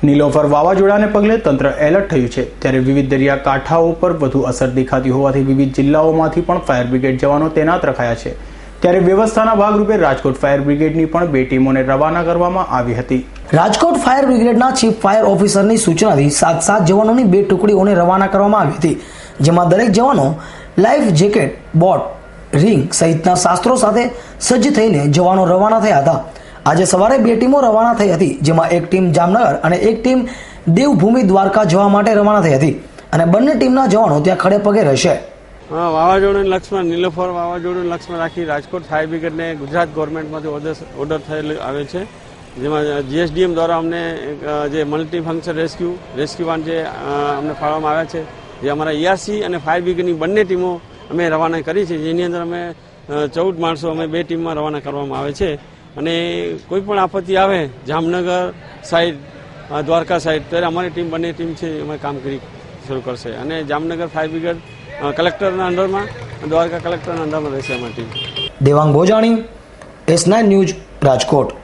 નીલોફર વાવાઝોડાને પગલે તંત્ર એલર્ટ થયું છે, ત્યારે વિવિધ દરિયાકાંઠાઓ પર વધુ અસર દેખાતી હોવાથી વિવિધ જિલ્લાઓમાંથી પણ ફાયર બ્રિગેડ જવાનો તૈનાત રખાયા છે। ત્યારે વ્યવસ્થાના ભાગરૂપે રાજકોટ ફાયર બ્રિગેડની પણ 2 ટીમોને રવાના કરવામાં આવી હતી। રાજકોટ ફાયર બ્રિગેડના ચીફ ફાયર ઓફિસરની સૂચનાથી 7 જવાનોની 2 ટુકડીઓને રવાના કરવામાં આવી હતી, જેમાં દરેક જવાનો લાઈફ જેકેટ, બોટ, રિંગ સહિતના શાસ્ત્રો સાથે સજ્જ થઈને જવાનો રવાના થયા હતા। આજે સવારે 2 ટીમો રવાના થઈ હતી, જેમાં એક ટીમ જામનગર અને એક ટીમ દેવભૂમિ દ્વારકા જવા માટે રવાના થઈ હતી અને બંને ટીમના જવાનો ત્યાં ખડે પગે રહેશે। વાવાઝોડાને લક્ષ્યમાં નીલોફર વાવાઝોડાને લક્ષ્યમાં રાખી રાજકોટ ફાયર બ્રિગેડને ગુજરાત ગવર્મેન્ટમાંથી ઓર્ડર થયેલ આવે છે, જેમાં જીએસડીએમ દ્વારા અમને જે મલ્ટી ફંક્શન રેસ્ક્યુ વાન જે અમને ફાળવવામાં આવ્યા છે, જે અમારા ERC અને ફાયર બ્રિગેડની બંને ટીમો અમે રવાના કરી છે, જેની અંદર અમે 14 માણસો અમે 2 ટીમમાં રવાના કરવામાં આવે છે અને કોઈ પણ આપત્તિ આવે જામનગર સાઈડ, દ્વારકા સાઈડ, ત્યારે અમારી ટીમ બંને ટીમ છે અમે કામગીરી શરૂ કરશે અને જામનગર ફાયર બ્રિગેડ કલેક્ટરના અંડરમાં, દ્વારકા કલેક્ટરના અંડરમાં રહેશે અમારી team. Devang Bhojani, S9 news, Rajkot.